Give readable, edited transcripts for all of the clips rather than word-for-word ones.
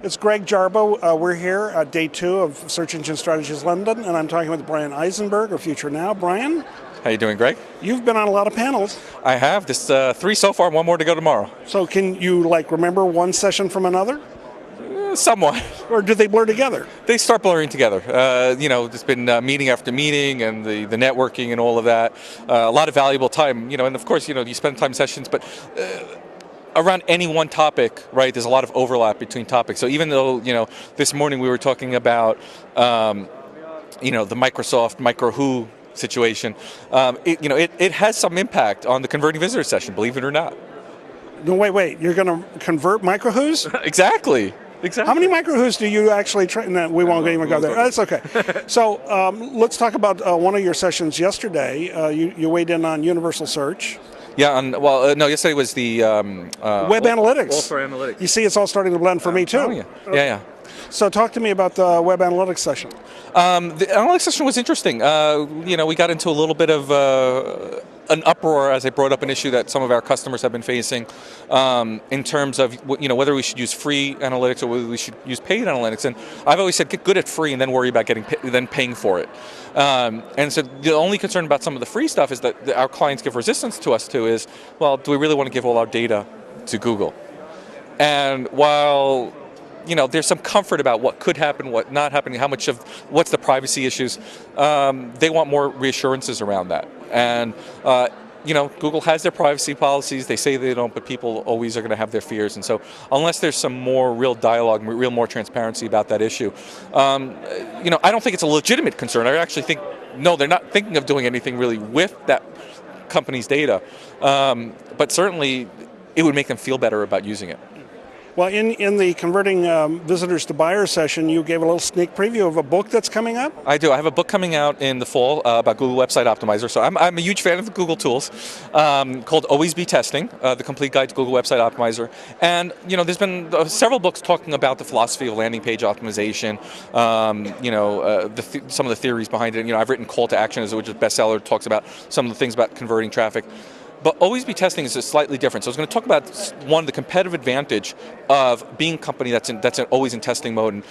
It's Greg Jarboe. We're here at day 2 of Search Engine Strategies London, and I'm talking with Bryan Eisenberg of Future Now. Bryan? How you doing, Greg? You've been on a lot of panels. I have. This 3 so far, 1 more to go tomorrow. So can you remember one session from another? Somewhat. Or do they blur together? They start blurring together. There's been meeting after meeting and the networking and all of that. A lot of valuable time, and of course, you spend time sessions, but around any one topic, right, there's a lot of overlap between topics. So even though, this morning we were talking about, the Microsoft yahoo situation, it has some impact on the converting visitor session, believe it or not. No, wait, you're going to convert micro-who's? Exactly. How many micro-who's do you actually train? No, we won't even go there. That's okay. So let's talk about one of your sessions yesterday. You weighed in on universal search. Yeah, yesterday was the web analytics. All for analytics. You see, it's all starting to blend for me too. Yeah. So talk to me about the web analytics session. The analytics session was interesting. We got into a little bit of an uproar as I brought up an issue that some of our customers have been facing in terms of whether we should use free analytics or whether we should use paid analytics. And I've always said get good at free and then worry about then paying for it. And so the only concern about some of the free stuff is that our clients give resistance to us too is, well, do we really want to give all our data to Google? And while there's some comfort about what could happen, what not happening, what's the privacy issues. They want more reassurances around that. And, Google has their privacy policies. They say they don't, but people always are going to have their fears. And so unless there's some more real dialogue, more transparency about that issue, I don't think it's a legitimate concern. I actually think, no, they're not thinking of doing anything really with that company's data. But certainly it would make them feel better about using it. Well, in the converting visitors to buyers session, you gave a little sneak preview of a book that's coming up? I do. I have a book coming out in the fall about Google Website Optimizer. So I'm a huge fan of the Google tools called Always Be Testing, the complete guide to Google Website Optimizer. And, there's been several books talking about the philosophy of landing page optimization, some of the theories behind it. I've written Call to Action, which is a bestseller, talks about some of the things about converting traffic. But Always Be Testing is slightly different. So I was going to talk about the competitive advantage of being a company that's always in testing mode. And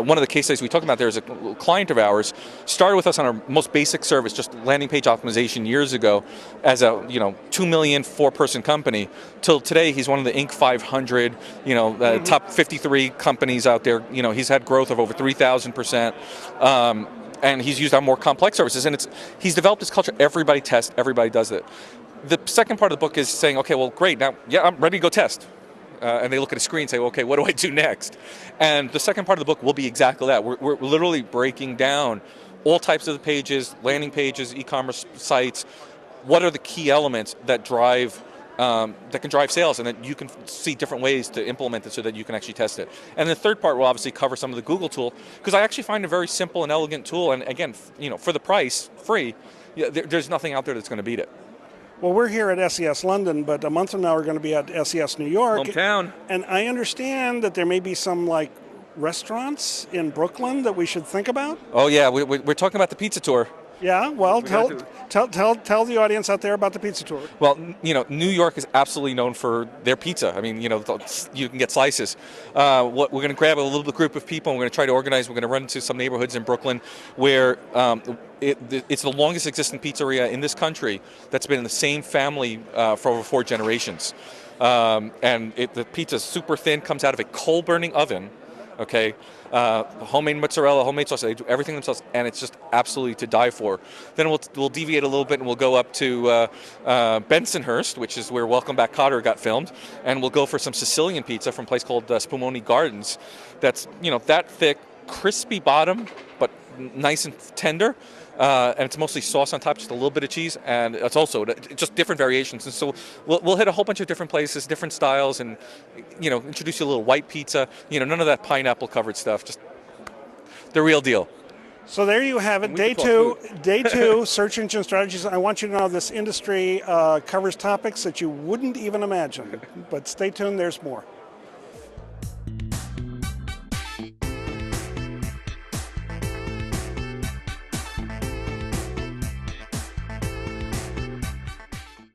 one of the case studies we talked about there is a client of ours started with us on our most basic service, just landing page optimization years ago, as a 2 million 4-person company. Till today, he's one of the Inc. 500, top 53 companies out there. He's had growth of over 3,000%. And he's used our more complex services. And he's developed this culture. Everybody tests. Everybody does it. The second part of the book is saying, okay, well, great, now, I'm ready to go test. And they look at a screen and say, okay, what do I do next? And the second part of the book will be exactly that. We're literally breaking down all types of the pages, landing pages, e-commerce sites. What are the key elements that can drive sales, and that you can see different ways to implement it so that you can actually test it. And the third part will obviously cover some of the Google tool, because I actually find a very simple and elegant tool. And again, for the price, free, there's nothing out there that's going to beat it. Well, we're here at SES London, but a month from now we're going to be at SES New York. Hometown. And I understand that there may be some restaurants in Brooklyn that we should think about. Oh yeah, we're talking about the pizza tour. Yeah, well, tell the audience out there about the pizza tour. Well, New York is absolutely known for their pizza. I mean, you can get slices. We're going to grab a little group of people, and we're going to try to organize. We're going to run into some neighborhoods in Brooklyn where it's the longest existing pizzeria in this country that's been in the same family for over 4 generations. And the pizza's super thin, comes out of a coal-burning oven. Okay, homemade mozzarella, homemade sauce, they do everything themselves, and it's just absolutely to die for. Then we'll deviate a little bit, and we'll go up to Bensonhurst, which is where Welcome Back Kotter got filmed, and we'll go for some Sicilian pizza from a place called Spumoni Gardens. That's that thick, crispy bottom, but nice and tender. And it's mostly sauce on top, just a little bit of cheese, and it's also just different variations. And so we'll hit a whole bunch of different places, different styles, and introduce you a little white pizza. None of that pineapple covered stuff, just the real deal. So there you have it, day two, Search Engine Strategies. I want you to know this industry covers topics that you wouldn't even imagine, but stay tuned, there's more.